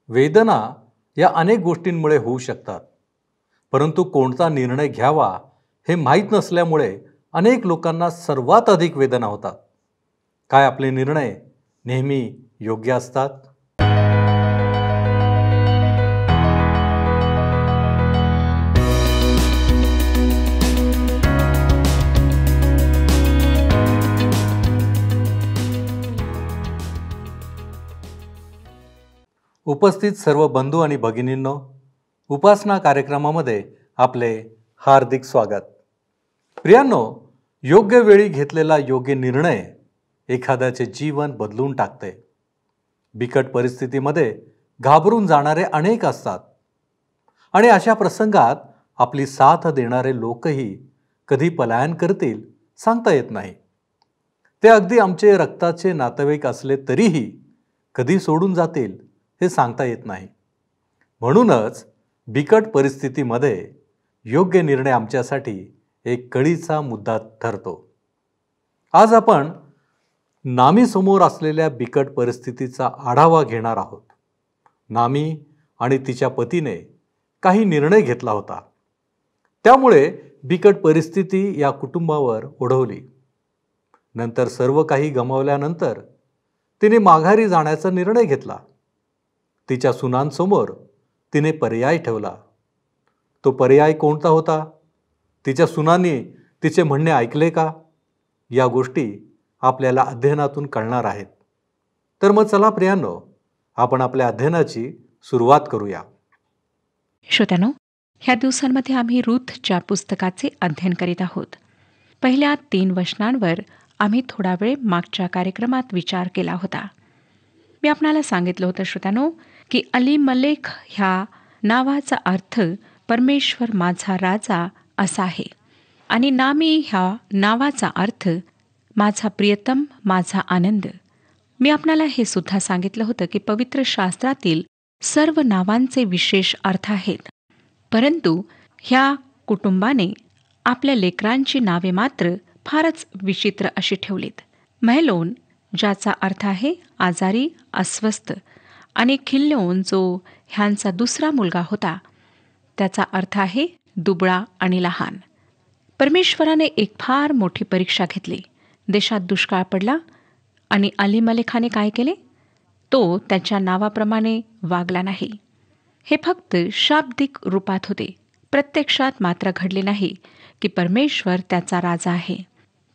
वेदना या अनेक गोष्टींमुळे होऊ शकतात, परंतु कोणता निर्णय घ्यावा हे माहीत नसल्यामुळे अनेक लोकांना सर्वात अधिक वेदना होतात. काय आपले निर्णय नेहमी योग्य असतात? उपस्थित सर्व बंधू आणि भगिनींनो, उपासना कार्यक्रमामध्ये आपले हार्दिक स्वागत. प्रियांनो, योग्य वेळी घेतलेला योग्य निर्णय एखाद्याचे जीवन बदलून टाकते. बिकट परिस्थितीमध्ये घाबरून जाणारे अनेक असतात आणि अशा प्रसंगात आपली साथ देणारे लोकही कधी पलायन करतील सांगता येत नाही. ते अगदी आमचे रक्ताचे नातेवाईक असले तरीही कधी सोडून जातील हे सांगता येत नाही. म्हणूनच बिकट परिस्थितीमध्ये योग्य निर्णय आमच्यासाठी एक कळीचा मुद्दा ठरतो. आज आपण नामी समोर असलेल्या बिकट परिस्थितीचा आढावा घेणार आहोत. नामी आणि तिच्या पतीने काही निर्णय घेतला होता, त्यामुळे बिकट परिस्थिती या कुटुंबावर ओढवली. नंतर सर्व काही गमावल्यानंतर तिने माघारी जाण्याचा निर्णय घेतला. तिच्या सुनांसमोर तिने पर्याय ठेवला. तो पर्याय कोणता होता? तिच्या सुनांनी तिचे म्हणणे ऐकले का? या गोष्टी आपल्याला अध्ययनातून कळणार आहेत. तर मग चला प्रियांनो, आपण आपल्या अध्ययनाची सुरुवात करूया. श्रोत्यानो, ह्या दिवसांमध्ये आम्ही रूथच्या पुस्तकाचे अध्ययन करीत आहोत. पहिल्या 3 वचनांवर आम्ही थोडा वेळ मागच्या कार्यक्रमात विचार केला होता. मी आपणाला सांगितलं होतं श्रोत्यानो की अलीमलेक ह्या नावाचा अर्थ परमेश्वर माझा राजा असा आहे आणि नामी ह्या नावाचा अर्थ माझा प्रियतम, माझा आनंद. मी आपणाला हे सुद्धा सांगितलं होतं की पवित्र शास्त्रातील सर्व नावांचे विशेष अर्थ आहेत, परंतु ह्या कुटुंबाने आपल्या लेकरांची नावे मात्र फारच विचित्र अशी ठेवलीत. महलोन, ज्याचा अर्थ आहे आजारी, अस्वस्थ, आणि खिल्योन, जो ह्यांचा दुसरा मुलगा होता, त्याचा अर्थ आहे दुबळा आणि लहान. परमेश्वराने एक फार मोठी परीक्षा घेतली. देशात दुष्काळ पडला आणि अलीमलेखाने काय केले? तो त्याच्या नावाप्रमाणे वागला नाही. हे फक्त शाब्दिक रूपात होते. प्रत्यक्षात मात्र घडले नाही की परमेश्वर त्याचा राजा आहे.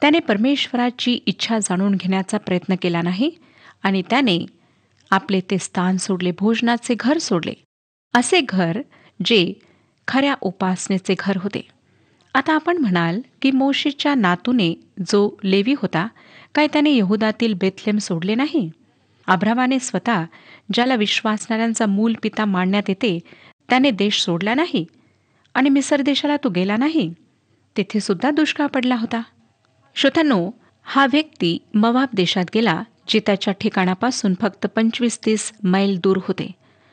त्याने परमेश्वराची इच्छा जाणून घेण्याचा प्रयत्न केला नाही आणि त्याने आपले ते स्थान सोडले, भोजनाचे घर सोडले, असे घर जे खऱ्या उपासनेचे घर होते. आता आपण म्हणाल की मोशेच्या नातूने जो लेवी होता, काय त्याने यहुदातील बेथलेम सोडले नाही? अब्रामाने स्वतः, ज्याला विश्वासणाऱ्यांचा मूल पिता मानण्यात येते, त्याने देश सोडला नाही आणि मिसर देशाला तो गेला नाही. तेथे सुद्धा दुष्काळ पडला होता. श्रोत्यांनो, हा व्यक्ती मोवाब देशात गेला, जे त्याच्या ठिकाणापासून फक्त 25-30 मैल दूर होते.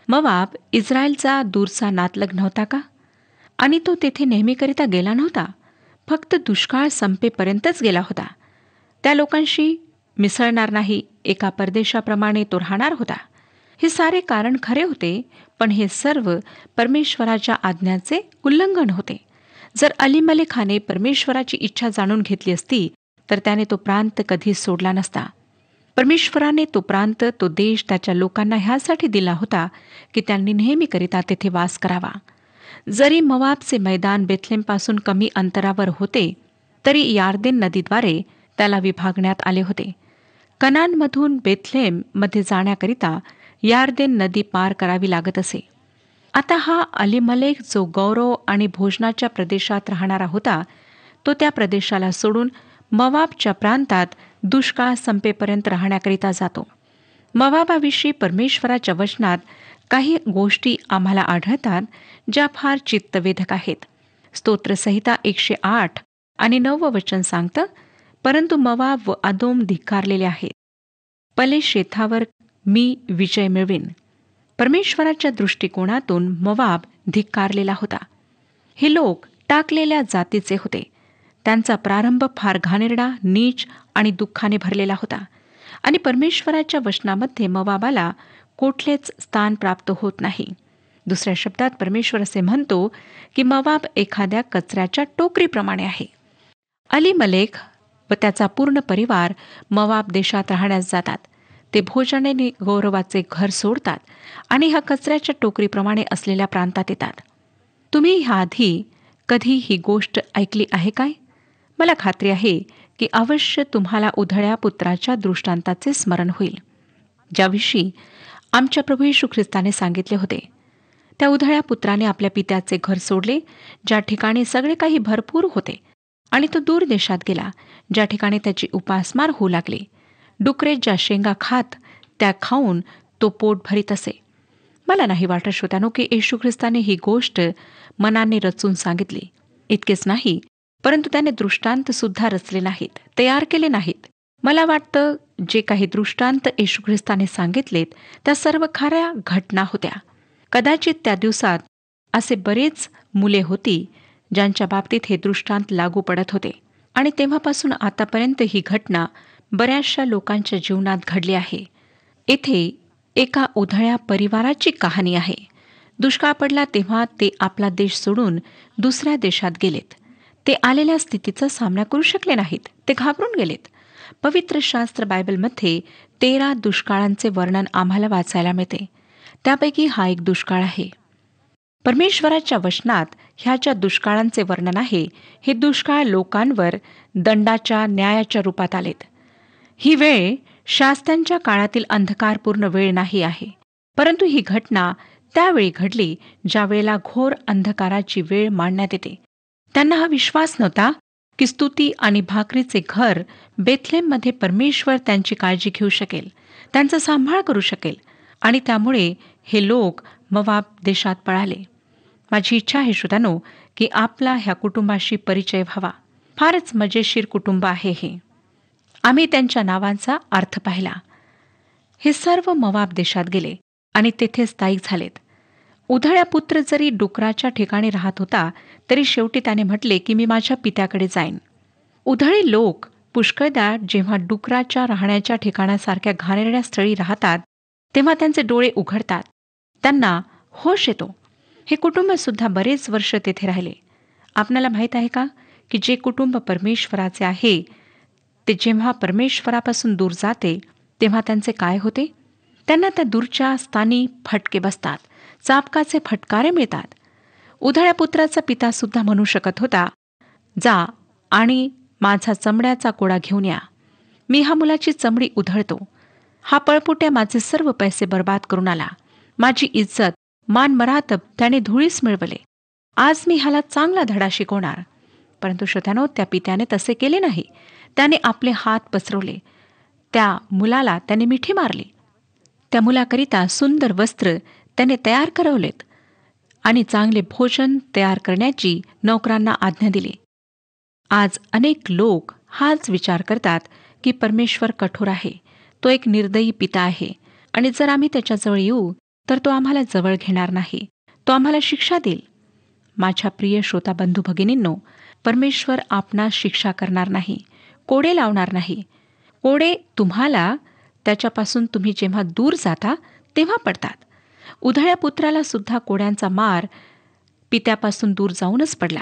मोवाब इस्रायलचा दूरचा नातलग नव्हता का? आणि तो तेथे नेहमीकरिता गेला नव्हता, फक्त दुष्काळ संपेपर्यंतच गेला होता. त्या लोकांशी मिसळणार नाही, एका परदेशाप्रमाणे तो राहणार होता. हे सारे कारण खरे होते, पण हे सर्व परमेश्वराच्या आज्ञाचे उल्लंघन होते. जर अलीमलेखाने परमेश्वराची इच्छा जाणून घेतली असती तर त्याने तो प्रांत कधीच सोडला नसता. परमेश्वराने तो प्रांत, तो देश त्याच्या लोकांना ह्यासाठी दिला होता की त्यांनी नेहमीकरिता तेथे वास करावा. जरी मोवाबचे मैदान बेथलेमपासून कमी अंतरावर होते, तरी यार्देन नदीद्वारे त्याला विभागण्यात आले होते. कनानमधून बेथलेममध्ये जाण्याकरिता यार्देन नदी पार करावी लागत असे. आता हा अलीमलेक, जो गौरव आणि भोजनाच्या प्रदेशात राहणारा होता, तो त्या प्रदेशाला सोडून मोवाबच्या प्रांतात दुष्काळ संपेपर्यंत राहण्याकरिता जातो. मोवाबाविषयी परमेश्वराच्या वचनात काही गोष्टी आम्हाला आढळतात ज्या फार चित्तवेधक आहेत. स्तोत्रसंहिता 108 आणि 9 वचन सांगतं, परंतु मोवाब व अदोम धिक्कारलेले आहेत. पलेशेथावर मी विजय मिळवीन. परमेश्वराच्या दृष्टिकोनातून मोवाब धिक्कारलेला होता. हे लोक टाकलेल्या जातीचे होते. त्यांचा प्रारंभ फार घाणेरडा, नीच आणि दुःखाने भरलेला होता आणि परमेश्वराच्या वचनामध्ये मोवाबाला कुठलेच स्थान प्राप्त होत नाही. दुसऱ्या शब्दात परमेश्वर असे म्हणतो की मोवाब एखाद्या कचऱ्याच्या टोकरीप्रमाणे आहे. अलीमलेक व त्याचा पूर्ण परिवार मोवाब देशात राहण्यास जातात. ते भोजनाने गौरवाचे घर सोडतात आणि ह्या कचऱ्याच्या टोकरीप्रमाणे असलेल्या प्रांतात येतात. तुम्ही ह्याआधी कधी ही गोष्ट ऐकली आहे काय? मला खात्री आहे की अवश्य तुम्हाला उधळ्या पुत्राच्या दृष्टांताचे स्मरण होईल, ज्याविषयी आमच्या प्रभू येशू ख्रिस्ताने सांगितले होते. त्या उधळ्या पुत्राने आपल्या पित्याचे घर सोडले, ज्या ठिकाणी सगळे काही भरपूर होते, आणि तो दूर देशात गेला, ज्या ठिकाणी त्याची उपासमार होऊ लागली. डुकरे ज्या शेंगा खात त्या खाऊन तो पोट भरीत असे. मला नाही वाटत श्रोत्यानो की येशू ख्रिस्ताने ही गोष्ट मनाने रचून सांगितली. इतकेच नाही, परंतु त्याने दृष्टांत सुद्धा रचले नाहीत, तयार केले नाहीत. मला वाटतं जे काही दृष्टांत येशू ख्रिस्ताने सांगितलेत त्या सर्व खऱ्या घटना होत्या. कदाचित त्या दिवसात असे बरेच मुले होती ज्यांच्या बाबतीत हे दृष्टांत लागू पडत होते, आणि तेव्हापासून आतापर्यंत ही घटना बऱ्याचशा लोकांच्या जीवनात घडली आहे. येथे एका उधळ्या परिवाराची कहाणी आहे. दुष्काळ पडला तेव्हा ते आपला देश सोडून दुसऱ्या देशात गेलेत. ते आलेल्या स्थितीचा सामना करू शकले नाहीत. ते घाबरून गेलेत. पवित्र शास्त्र बायबलमध्ये 13 दुष्काळांचे वर्णन आम्हाला वाचायला मिळते. त्यापैकी हा एक दुष्काळ आहे. परमेश्वराच्या वचनात ह्या ज्या दुष्काळांचे वर्णन आहे, हे दुष्काळ लोकांवर दंडाच्या न्यायाच्या रूपात आलेत. ही वेळ शास्त्रांच्या काळातील अंधकारपूर्ण वेळ नाही आहे, परंतु ही घटना त्यावेळी घडली ज्या वेळेला घोर अंधकाराची वेळ मांडण्यात येते. त्यांना हा विश्वास नव्हता की स्तुती आणि भाकरीचे घर बेथलेममध्ये परमेश्वर त्यांची काळजी घेऊ शकेल, त्यांचा सांभाळ करू शकेल, आणि त्यामुळे हे लोक मोवाब देशात पळाले. माझी इच्छा आहे श्रोत्यानो की आपला ह्या कुटुंबाशी परिचय व्हावा. फारच मजेशीर कुटुंब आहे हे. आम्ही त्यांच्या नावांचा अर्थ पाहिला. हे सर्व मोवाब देशात गेले आणि तेथे स्थायिक झालेत. उधळ्या पुत्र जरी डुकराच्या ठिकाणी राहत होता, तरी शेवटी त्याने म्हटले की मी माझ्या पित्याकडे जाईन. उधळी लोक पुष्कळदा जेव्हा डुकराच्या राहण्याच्या ठिकाणासारख्या घाणेरड्या स्थळी राहतात, तेव्हा त्यांचे डोळे उघडतात, त्यांना होश येतो. हे कुटुंब सुद्धा बरेच वर्ष तेथे राहिले. आपणाला माहीत आहे का की जे कुटुंब परमेश्वराचे आहे ते जेव्हा परमेश्वरापासून दूर जाते तेव्हा त्यांचे काय होते? त्यांना त्या दूरच्या स्थानी फटके बसतात, चाबकाचे फटकारे मिळतात. उधळ्या पुत्राचा पिता सुद्धा म्हणू शकत होता, जा आणि माझा चमड्याचा कोडा घेऊन या. मी ह्या मुलाची चमडी उधळतो. हा पळपुट्या माझे सर्व पैसे बर्बाद करून आला. माझी इज्जत, मान मरातब त्याने धुळीस मिळवले. आज मी ह्याला चांगला धडा शिकवणार. परंतु श्रोत्यानो, त्या पित्याने तसे केले नाही. त्याने आपले हात पसरवले. त्या मुलाला त्याने मिठी मारली. त्या मुलाकरिता सुंदर वस्त्र त्याने तयार करवलेत आणि चांगले भोजन तयार करण्याची नोकरांना आज्ञा दिली. आज अनेक लोक हाच विचार करतात की परमेश्वर कठोर आहे, तो एक निर्दयी पिता आहे, आणि जर आम्ही त्याच्याजवळ येऊ तर तो आम्हाला जवळ घेणार नाही, तो आम्हाला शिक्षा देईल. माझ्या प्रिय श्रोता बंधू भगिनींनो, परमेश्वर आपणास शिक्षा करणार नाही, कोडे लावणार नाही. कोडे तुम्हाला त्याच्यापासून तुम्ही जेव्हा दूर जाता तेव्हा पडतात. उधळ्या पुत्राला सुद्धा कोड्यांचा मार पित्यापासून दूर जाऊनच पडला.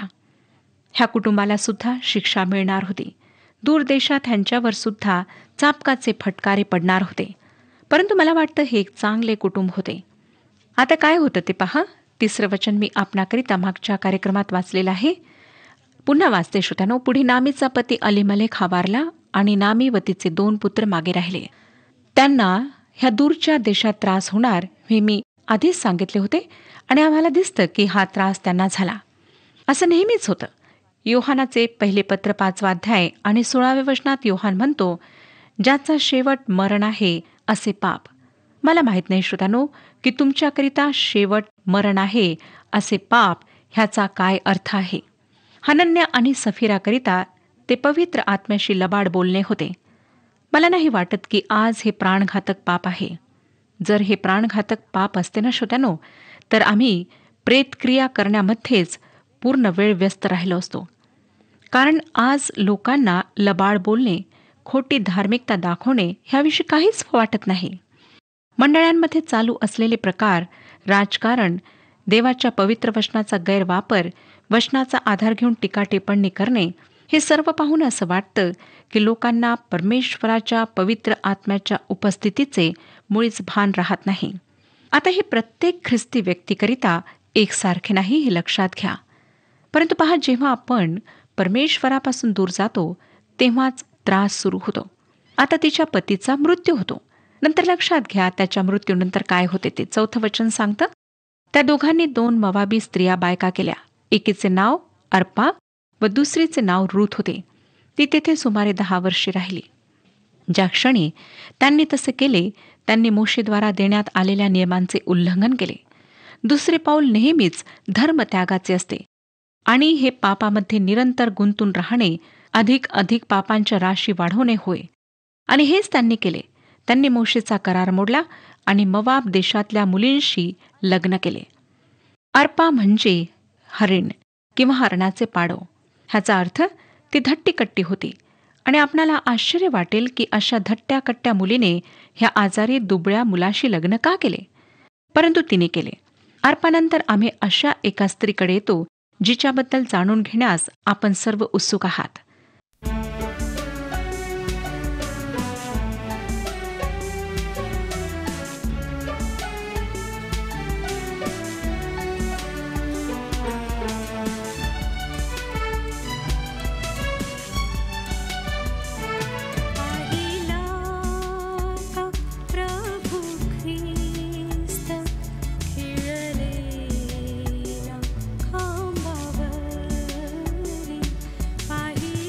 ह्या कुटुंबाला सुद्धा शिक्षा मिळणार होती. दूर देशात ह्यांच्यावर सुद्धा चाबकाचे फटकारे पडणार होते. परंतु मला वाटतं हे एक चांगले कुटुंब होते. आता काय होतं ते पहा. 3रं वचन मी आपणाकरिता मागच्या कार्यक्रमात वाचलेलं आहे. पुन्हा वाचते श्रोत्यानो. पुढे नामीचा पती अलीमलेक हा वारला आणि नामी व तिचे 2 पुत्र मागे राहिले. त्यांना ह्या दूरच्या देशात त्रास होणार हे मी आधीच सांगितले होते, आणि आम्हाला दिसतं की हा त्रास त्यांना झाला. असं नेहमीच होतं. योहानाचे पहिले पत्र 5वा अध्याय आणि 16व्या वचनात योहान म्हणतो, ज्याचा शेवट मरण आहे असे पाप. मला माहीत नाही श्रोत्यानो की तुमच्याकरिता शेवट मरण आहे असे पाप ह्याचा काय अर्थ आहे. हनन्या आणि सफीराकरिता ते पवित्र आत्म्याशी लबाड बोलणे होते. मला नाही वाटत की आज हे प्राणघातक पाप आहे. जर हे प्राणघातक पाप असते ना श्रोत्यानो, तर आम्ही प्रेतक्रिया करण्यामध्येच पूर्ण वेळ व्यस्त राहिलो असतो. कारण आज लोकांना लबाड बोलणे, खोटी धार्मिकता दाखवणे ह्याविषयी काहीच वाटत नाही. मंडळांमध्ये चालू असलेले प्रकार, राजकारण, देवाच्या पवित्र वचनाचा गैरवापर, वचनाचा आधार घेऊन टीका-टिप्पणी करणे, हे सर्व पाहून असं वाटतं की लोकांना परमेश्वराच्या पवित्र आत्म्याच्या उपस्थितीचे मुळीच भान राहत नाही. आता हे प्रत्येक ख्रिस्ती व्यक्तीकरिता एकसारखे नाही, हे लक्षात घ्या. परंतु पहा, जेव्हा आपण परमेश्वरापासून दूर जातो तेव्हाच त्रास सुरू होतो. आता तिच्या पतीचा मृत्यू होतो. नंतर लक्षात घ्या त्याच्या मृत्यूनंतर काय होते ते. 4 वचन सांगतं, त्या दोघांनी 2 मोवाबी स्त्रिया बायका केल्या. एकीचे नाव अर्पा व दुसरीचे नाव रूथ होते. ती तेथे सुमारे 10 वर्षे राहिली. ज्या क्षणी त्यांनी तसे केले, त्यांनी मोशेद्वारा देण्यात आलेल्या नियमांचे उल्लंघन केले. दुसरे पाऊल नेहमीच धर्मत्यागाचे असते आणि हे पापामध्ये निरंतर गुंतून राहणे, अधिक पापांच्या राशी वाढवणे होय. आणि हेच त्यांनी केले. त्यांनी मोशेचा करार मोडला आणि मोवाब देशातल्या मुलींशी लग्न केले. अर्पा म्हणजे हरिण किंवा हरणाचे पाडो. ह्याचा अर्थ ती धट्टीकट्टी होती. आणि आपणाला आश्चर्य वाटेल की अशा धट्ट्या-कट्ट्या मुलीने ह्या आजारी दुबळ्या मुलाशी लग्न का केले? परंतु तिने केले. अर्पानंतर आम्ही अशा एका स्त्रीकडे येतो जिच्याबद्दल जाणून घेण्यास आपण सर्व उत्सुक आहात. पाहिला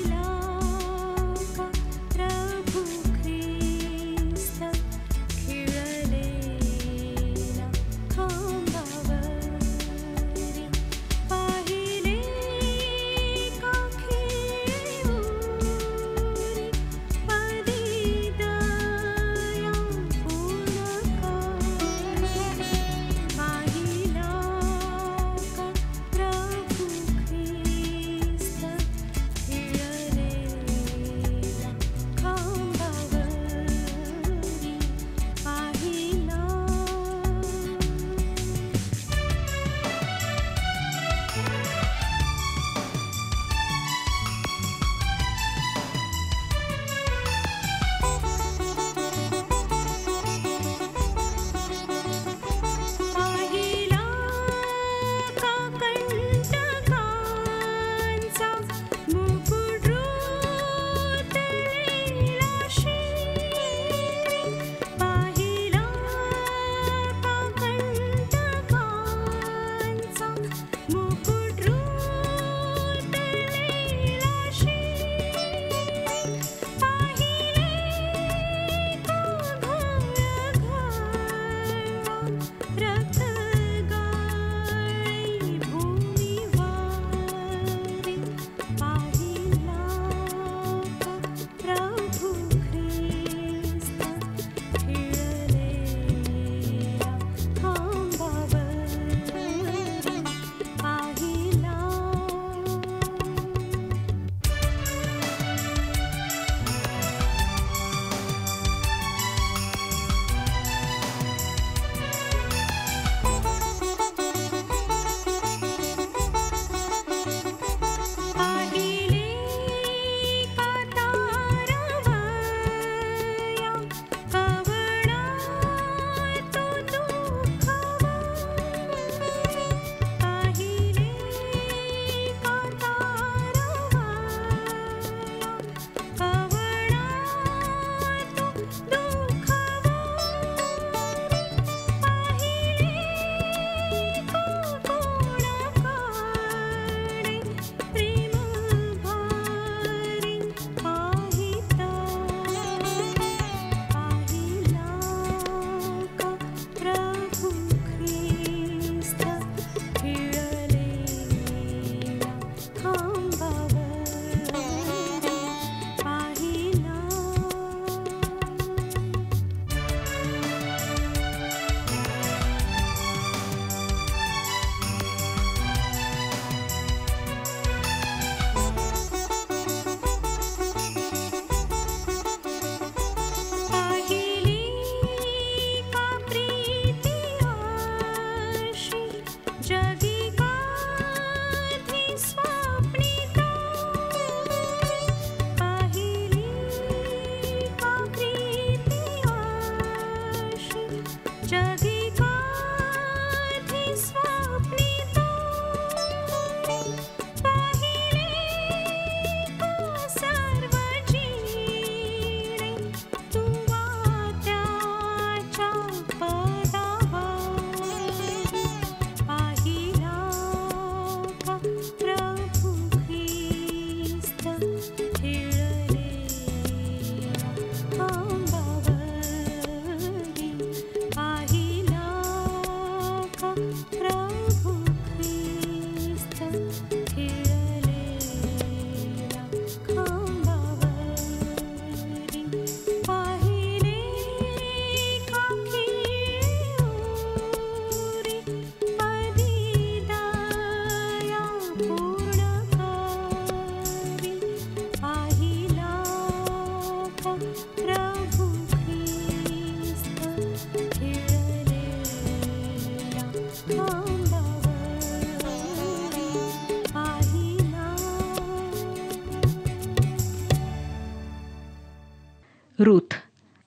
रूथ.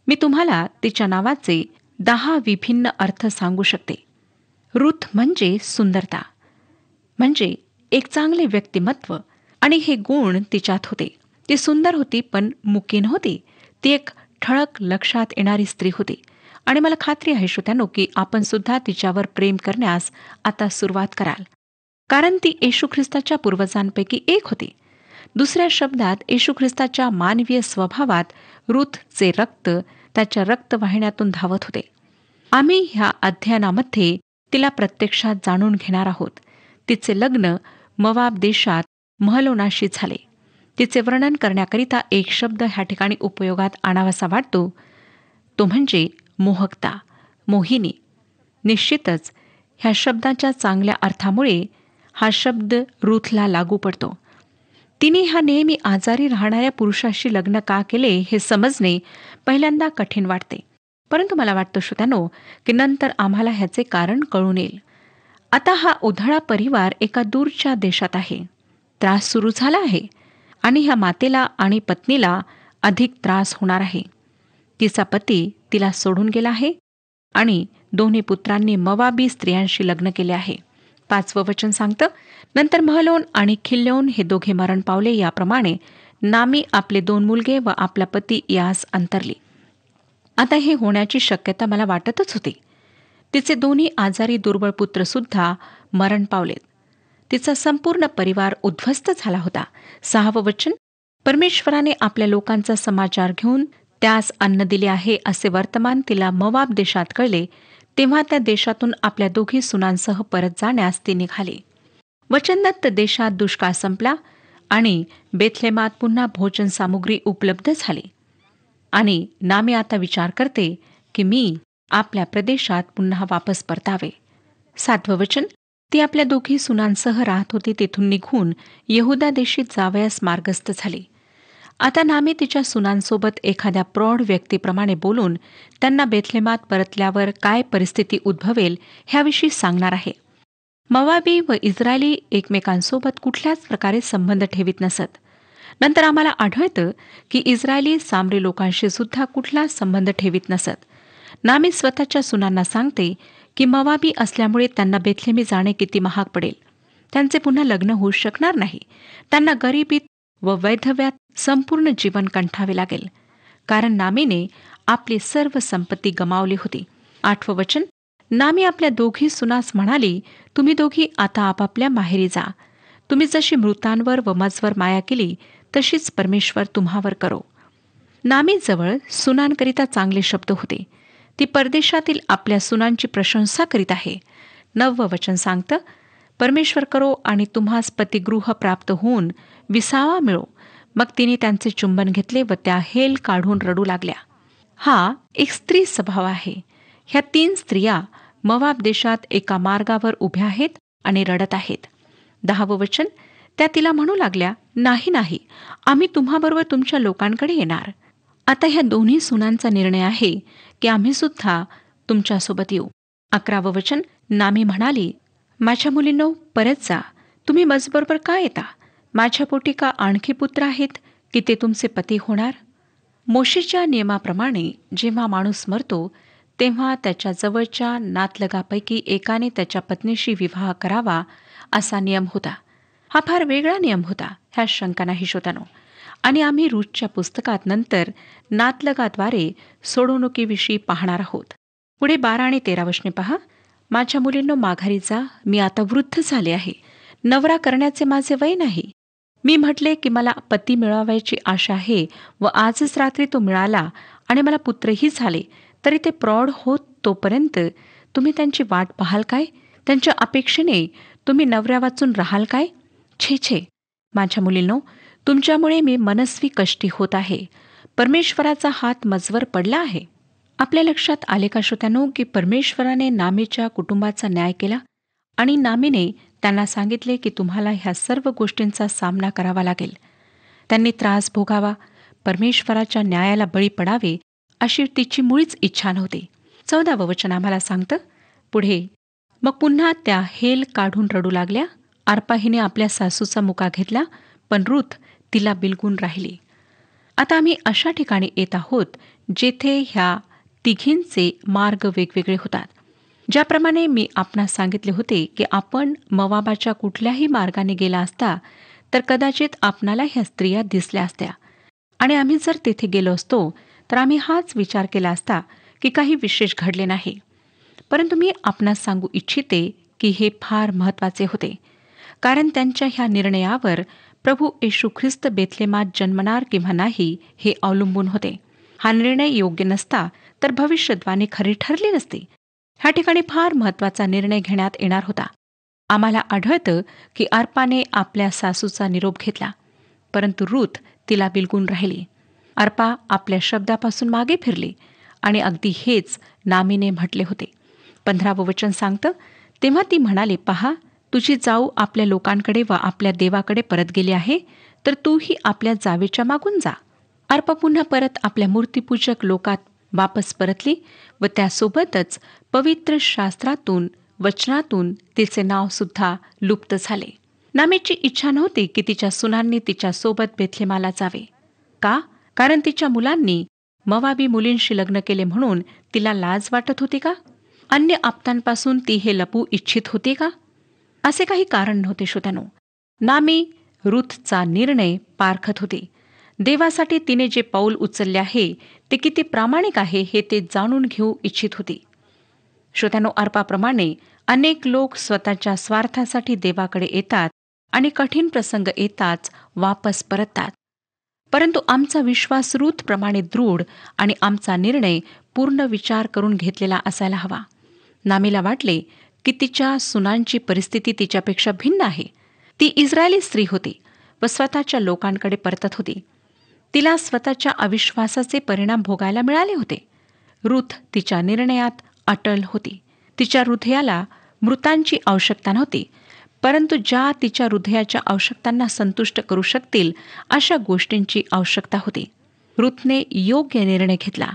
मी तुम्हाला तिच्या नावाचे 10 विभिन्न अर्थ सांगू शकते. रूथ म्हणजे सुंदरता, म्हणजे एक चांगले व्यक्तिमत्व, आणि हे गुण तिच्यात होते. ती सुंदर होती पण मुकी नव्हती. ती एक ठळक लक्षात येणारी स्त्री होती. आणि मला खात्री आहे श्रोत्यांनो की आपण सुद्धा तिच्यावर प्रेम करण्यास आता सुरुवात कराल, कारण ती येशू ख्रिस्ताच्या पूर्वजांपैकी एक होती. दुसऱ्या शब्दात येशू ख्रिस्ताच्या मानवीय स्वभावात रूथचे रक्त त्याच्या रक्तवाहिन्यातून धावत होते. आम्ही ह्या अध्ययनामध्ये तिला प्रत्यक्षात जाणून घेणार आहोत. तिचे लग्न मोवाब देशात महलोनाशी झाले. तिचे वर्णन करण्याकरिता एक शब्द ह्या ठिकाणी उपयोगात आणावासा वाटतो, तो म्हणजे मोहकता, मोहिनी. निश्चितच ह्या शब्दाच्या चांगल्या अर्थामुळे हा शब्द रूथला लागू पडतो. तिने ह्या नेहमी आजारी राहणाऱ्या पुरुषाशी लग्न का केले हे समजणे पहिल्यांदा कठीण वाटते, परंतु मला वाटतं श्रोत्यांनो की नंतर आम्हाला ह्याचे कारण कळून येईल. आता हा उधळा परिवार एका दूरच्या देशात आहे. त्रास सुरू झाला आहे आणि ह्या मातेला आणि पत्नीला अधिक त्रास होणार आहे. तिचा पती तिला सोडून गेला आहे आणि दोन्ही पुत्रांनी मोवाबी स्त्रियांशी लग्न केले आहे. 5वं वचन सांगतं, नंतर महलोन आणि खिल्योन हे दोघे मरण पावले. याप्रमाणे नामी आपले 2 मुलगे व आपला पती यास अंतरली. आता हे होण्याची शक्यता मला वाटतच होती. तिचे दोन्ही आजारी दुर्बळ पुत्र सुद्धा मरण पावलेत. तिचा संपूर्ण परिवार उद्ध्वस्त झाला होता. 6वं वचन, परमेश्वराने आपल्या लोकांचा समाचार घेऊन त्यास अन्न दिले आहे असे वर्तमान तिला मोवाब देशात कळले. तेव्हा त्या देशातून आपल्या दोघी सुनांसह परत जाण्यास ती निघाली. वचनदत्त देशात दुष्काळ संपला आणि बेथलेमात पुन्हा भोजन सामुग्री उपलब्ध झाली. आणि नामी आता विचार करते की मी आपल्या प्रदेशात पुन्हा वापस परतावे. 7वं वचन, ती आपल्या दोघी सुनांसह राहत होती. तेथून निघून यहुदा देशी जावयास मार्गस्थ झाली. आता नामी तिच्या सुनांसोबत एखाद्या प्रौढ व्यक्तीप्रमाणे बोलून त्यांना बेथलेमात परतल्यावर काय परिस्थिती उद्भवेल ह्याविषयी सांगणार आहे. मोवाबी व इस्रायली एकमेकांसोबत कुठल्याच प्रकारे संबंध ठेवीत नसत. नंतर आम्हाला आढळतं की इस्रायली सामरी लोकांशी सुद्धा कुठलाच संबंध ठेवीत नसत. नामी स्वतःच्या सुनांना सांगते की मोवाबी असल्यामुळे त्यांना बेथलेमी जाणे किती महाग पडेल. त्यांचे पुन्हा लग्न होऊ शकणार नाही. त्यांना गरिबीत व वैधव्यात संपूर्ण जीवन कंठावे लागेल, कारण नामीने आपली सर्व संपत्ती गमावली होती. 8वं वचन, नामी आपल्या दोघी सुनास म्हणाली, तुम्ही दोघी आता आपापल्या माहेरी जा. तुम्ही जशी मृतांवर व मजवर माया केली तशीच परमेश्वर तुम्हावर करो. नामीजवळ सुनांकरिता चांगले शब्द होते. ती परदेशातील आपल्या सुनांची प्रशंसा करीत आहे. 9वं वचन सांगतं, परमेश्वर करो आणि तुम्हास पतिगृह प्राप्त होऊन विसावा मिळो. मग तिने त्यांचे चुंबन घेतले व त्या हेल काढून रडू लागल्या. हा एक स्त्री स्वभाव आहे. ह्या 3 स्त्रिया मोवाब देशात एका मार्गावर उभ्या आहेत आणि रडत आहेत. 10वं वचन, त्या तिला म्हणू लागल्या, नाही नाही, आम्ही तुम्हाबरोबर तुमच्या लोकांकडे येणार. आता ह्या दोन्ही सुनांचा निर्णय आहे की आम्ही सुद्धा तुमच्यासोबत येऊ. 11वं वचन, नामी म्हणाली, माझ्या मुलींनो परत जा. तुम्ही मजबरोबर का येता? माझ्या पोटी का आणखी पुत्र आहेत की ते तुमचे पती होणार? मोशेच्या नियमाप्रमाणे जेव्हा माणूस मरतो तेव्हा त्याच्या जवळच्या नातलगापैकी एकाने त्याच्या पत्नीशी विवाह करावा असा नियम होता. हा फार वेगळा नियम होता, ह्या शंका नाही श्रोत्यानो. आणि आम्ही रूथच्या पुस्तकात नंतर नातलगाद्वारे सोडवणुकीविषयी पाहणार आहोत. पुढे 12 आणि 13 वचने पहा. माझ्या मुलींनो माघारी जा, मी आता वृद्ध झाले आहे. नवरा करण्याचे माझे वय नाही. मी म्हटले की मला पती मिळवायची आशा आहे व आजच रात्री तो मिळाला आणि मला पुत्रही झाले. तरी ते प्रौढ होत तोपर्यंत तुम्ही त्यांची वाट पाहाल काय? त्यांच्या अपेक्षेने तुम्ही नवऱ्या वाचून राहाल काय? छे छे, माझ्या मुलींनो, तुमच्यामुळे मी मनस्वी कष्टी होत आहे. परमेश्वराचा हात मजवर पडला आहे. आपल्या लक्षात आले का श्रोत्यानो की परमेश्वराने नामीच्या कुटुंबाचा न्याय केला आणि नामीने त्यांना सांगितले की तुम्हाला ह्या सर्व गोष्टींचा सामना करावा लागेल. त्यांनी त्रास भोगावा, परमेश्वराच्या न्यायाला बळी पडावे अशी तिची मुळीच इच्छा नव्हती. 14वं वचन आम्हाला सांगतं पुढे, मग पुन्हा त्या हेल काढून रडू लागल्या. अर्पा हिने आपल्या सासूचा मुका घेतला, पण रूथ तिला बिलगून राहिली. आता आम्ही अशा ठिकाणी येत आहोत जेथे ह्या तिघींचे मार्ग वेगवेगळे होतात. ज्याप्रमाणे मी आपणास सांगितले होते की आपण मोवाबाच्या कुठल्याही मार्गाने गेला असता तर कदाचित आपणाला ह्या स्त्रिया दिसल्या असत्या आणि आम्ही जर तेथे गेलो असतो तर आम्ही हाच विचार केला असता की काही विशेष घडले नाही. परंतु मी आपणास सांगू इच्छिते की हे फार महत्त्वाचे होते, कारण त्यांच्या ह्या निर्णयावर प्रभू येशू ख्रिस्त बेथलेमात जन्मणार किंवा नाही हे अवलंबून होते. हा निर्णय योग्य नसता तर भविष्यद्वाणी खरी ठरली नसती. ह्या ठिकाणी फार महत्त्वाचा निर्णय घेण्यात येणार होता. आम्हाला आढळतं की अर्पाने आपल्या सासूचा निरोप घेतला, परंतु रूथ तिला बिलगून राहिली. अर्पा आपल्या शब्दापासून मागे फिरली आणि अगदी हेच नामीने म्हटले होते. 15वं वचन सांगतं, तेव्हा ती म्हणाली, पहा, तुझी जाऊ आपल्या लोकांकडे व आपल्या देवाकडे परत गेली आहे, तर तूही आपल्या जावेच्या मागून जा. अर्पा पुन्हा परत आपल्या मूर्तीपूजक लोकात वापस परतली व त्यासोबतच पवित्र शास्त्रातून वचनातून तिचे नाव सुद्धा लुप्त झाले. नामीची इच्छा नव्हती की तिच्या सुनांनी तिच्यासोबत बेथलेमाला जावे. का? कारण तिच्या मुलांनी मोवाबी मुलींशी लग्न केले म्हणून तिला लाज वाटत होती का? अन्य आप्तांपासून ती हे लपवू इच्छित होती का? असे काही कारण नव्हते श्रोत्यानो. नामी रूथचा निर्णय पारखत होती. देवासाठी तिने जे पाऊल उचलले आहे ते किती प्रामाणिक आहे हे ते जाणून घेऊ इच्छित होती. श्रोत्यानो, अर्पाप्रमाणे अनेक लोक स्वतःच्या स्वार्थासाठी देवाकडे येतात आणि कठीण प्रसंग येताच वापस परततात. परंतु आमचा विश्वास रूथप्रमाणे दृढ आणि आमचा निर्णय पूर्ण विचार करून घेतलेला असायला हवा. नामीला वाटले की तिच्या सुनांची परिस्थिती तिच्यापेक्षा भिन्न आहे. ती इस्रायली स्त्री होती व स्वतःच्या लोकांकडे परतत होती. तिला स्वतःच्या अविश्वासाचे परिणाम भोगायला मिळाले होते. रूथ तिच्या निर्णयात अटल होती. तिच्या हृदयाला मृतांची आवश्यकता नव्हती, परंतु ज्या तिच्या हृदयाच्या आवश्यकतांना संतुष्ट करू शकतील अशा गोष्टींची आवश्यकता होती. रूथने योग्य निर्णय घेतला.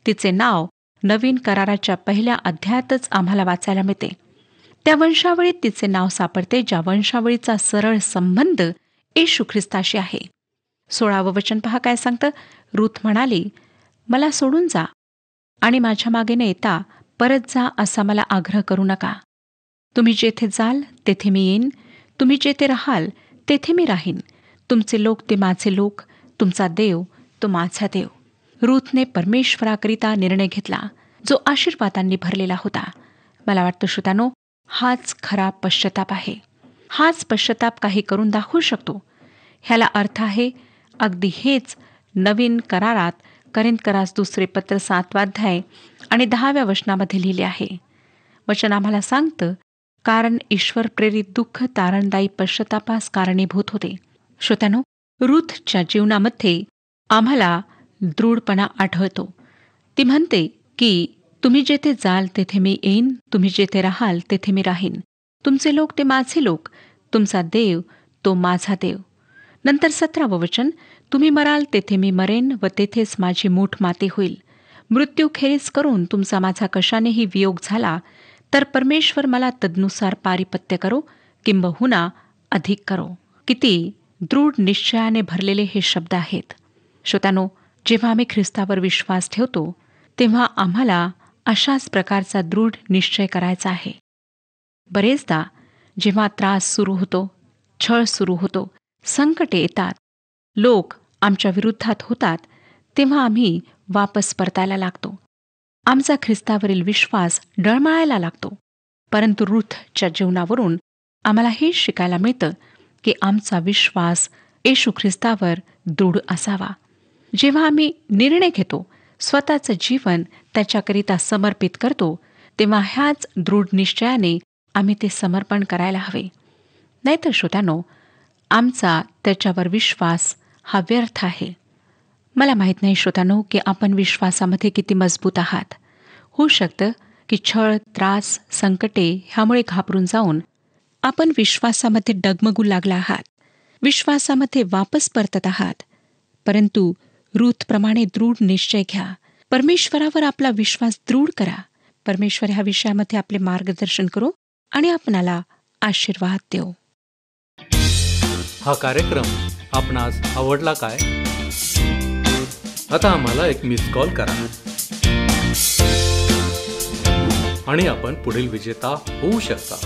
तिचे नाव नवीन कराराच्या पहिल्या अध्यायातच आम्हाला वाचायला मिळते. त्या वंशावळीत तिचे नाव सापडते ज्या वंशावळीचा सरळ संबंध येशू ख्रिस्ताशी आहे. 16वं वचन पहा काय सांगतं. रूथ म्हणाली, मला सोडून जा आणि माझ्या मागे न येता परत जा असा मला आग्रह करू नका. तुम्ही जेथे जाल तेथे मी येईन, तुम्ही जेथे राहाल तेथे मी राहीन. तुमचे लोक ते माझे लोक, तुमचा देव तो माझा देव. रूथने परमेश्वराकरिता निर्णय घेतला जो आशीर्वादांनी भरलेला होता. मला वाटतं श्रोत्यानो, हाच खरा पश्चाताप आहे. हाच पश्चाताप काही करून दाखवू शकतो. ह्याला अर्थ आहे अगदी हेच नवीन करारात करिंथकरास दुसरे पत्र 7 अध्याय आणि 10व्या वचनामध्ये लिहिले आहे. वचन आम्हाला सांगतं, कारण ईश्वर प्रेरित दुःख तारणदायी पश्चातापास कारणीभूत होते. श्रोत्यानो, रूथच्या जीवनामध्ये आम्हाला दृढपणा आढळतो. ती म्हणते की तुम्ही जेथे जाल तेथे मी येईन, तुम्ही जेथे राहाल तेथे मी राहीन. तुमचे लोक ते माझे लोक, तुमचा देव तो माझा देव. नंतर 17वं वचन, तुम्ही मराल तेथे मी मरेन व तेथेच माझी मूठ माती होईल. मृत्यू खेरीज करून तुमचा माझा कशानेही वियोग झाला तर परमेश्वर मला तदनुसार पारिपत्य करो किंबहुना अधिक करो. किती दृढ निश्चयाने भरलेले हे शब्द आहेत. श्रोत्यानो, जेव्हा आम्ही ख्रिस्तावर विश्वास ठेवतो तेव्हा आम्हाला अशाच प्रकारचा दृढ निश्चय करायचा आहे. बरेचदा जेव्हा त्रास सुरू होतो, छळ सुरू होतो, संकटे येतात, लोक आमच्या विरुद्धात होतात, तेव्हा आम्ही वापस परतायला लागतो. आमचा ख्रिस्तावरील विश्वास डळमळायला लागतो. परंतु रूथच्या जीवनावरून आम्हाला हे शिकायला मिळतं की आमचा विश्वास येशू ख्रिस्तावर दृढ असावा. जेव्हा आम्ही निर्णय घेतो, स्वतःचं जीवन त्याच्याकरिता समर्पित करतो, तेव्हा ह्याच दृढ निश्चयाने आम्ही ते समर्पण करायला हवे. नाहीतर श्रोत्यानो, आमचा त्याच्यावर विश्वास हा व्यर्थ आहे. मला माहीत नाही श्रोत्यानो की आपण विश्वासामध्ये किती मजबूत आहात. होऊ शकतं की छळ, त्रास, संकटे ह्यामुळे घाबरून जाऊन आपण विश्वासामध्ये डगमगू लागला आहात, विश्वासामध्ये वापस परतत आहात. परंतु रूथप्रमाणे दृढ निश्चय घ्या. परमेश्वरावर आपला विश्वास दृढ करा. परमेश्वर ह्या विषयामध्ये आपले मार्गदर्शन करो आणि आपणाला आशीर्वाद देऊ. हा कार्यक्रम आपणास आवडला काय? आता आम्हाला एक मिस कॉल करा आणि आपण पुढील विजेता होऊ शकता.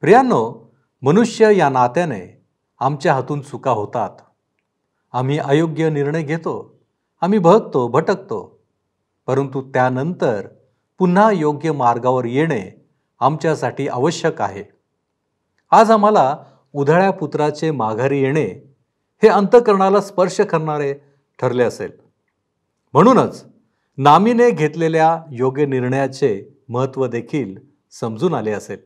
प्रियांनो, मनुष्य या नात्याने आमच्या हातून चुका होतात. आम्ही अयोग्य निर्णय घेतो, आम्ही भटकतो. परंतु त्यानंतर पुन्हा योग्य मार्गावर येणे आमच्यासाठी आवश्यक आहे. आज आम्हाला उधळ्या पुत्राचे माघारी येणे हे अंतःकरणाला स्पर्श करणारे ठरले असेल. म्हणूनच नामीने घेतलेल्या योग्य निर्णयाचे महत्त्व देखील समजून आले असेल.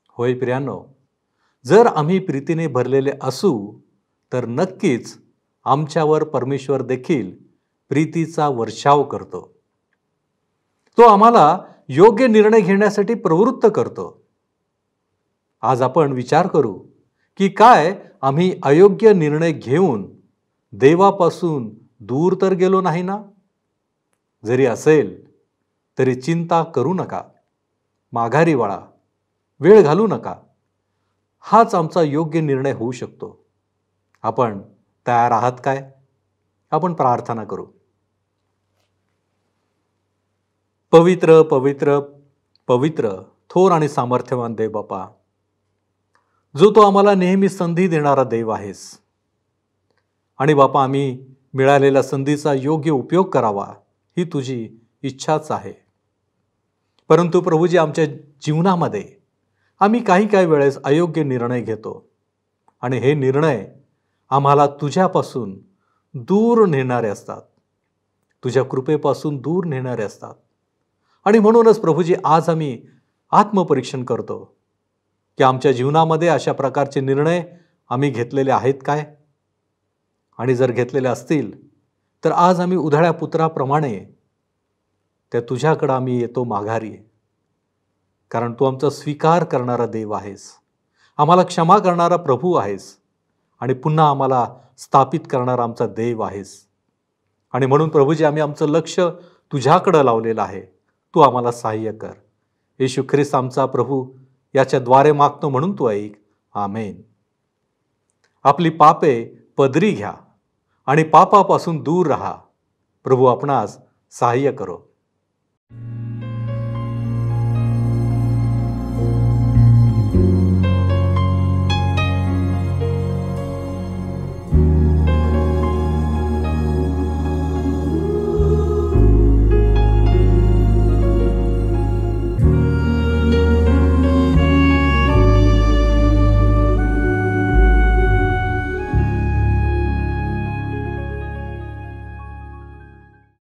होय प्रियांनो, जर आम्ही प्रीतीने भरलेले असू तर नक्कीच आमच्यावर परमेश्वर देखील प्रीतीचा वर्षाव करतो. तो आम्हाला योग्य निर्णय घेण्यासाठी प्रवृत्त करतो. आज आपण विचार करू की काय आम्ही अयोग्य निर्णय घेऊन देवापासून दूर तर गेलो नाही ना? जरी असेल तरी चिंता करू नका, माघारी वळा, वेळ घालू नका. हाच आमचा योग्य निर्णय होऊ शकतो. आपण तयार आहात काय? आपण प्रार्थना करू. पवित्र पवित्र पवित्र थोर आणि सामर्थ्यवान देव बापा, जो तो आम्हाला नेहमी संधी देणारा देव आहेस. आणि बापा, आम्ही मिळालेल्या संधीचा योग्य उपयोग करावा ही तुझी इच्छाच आहे. परंतु प्रभूजी, आमच्या जीवनामध्ये आम्ही काही वेळेस अयोग्य निर्णय घेतो आणि हे निर्णय आम्हाला तुझ्यापासून दूर नेणारे असतात, तुझ्या कृपेपासून दूर नेणारे असतात. आणि म्हणूनच प्रभूजी, आज आम्ही आत्मपरीक्षण करतो की आमच्या जीवनामध्ये अशा प्रकारचे निर्णय आम्ही घेतलेले आहेत काय? आणि जर घेतलेले असतील तर आज आम्ही उधळ्या पुत्राप्रमाणे त्या तुझ्याकडे आम्ही येतो माघारी. कारण तू आमचा स्वीकार करणारा देव आहेस, आम्हाला क्षमा करणारा प्रभू आहेस आणि पुन्हा आम्हाला स्थापित करणारा आमचा देव आहेस. आणि म्हणून प्रभूजी, आम्ही आमचं लक्ष तुझ्याकडे लावलेलं आहे. तू आम्हाला सहाय्य कर. येशू ख्रिस्त आमचा प्रभू याच्याद्वारे मागतो म्हणून तू ऐक. आमेन. आपली पापे पदरी घ्या आणि पापापासून दूर राहा. प्रभू आपणास सहाय्य करो.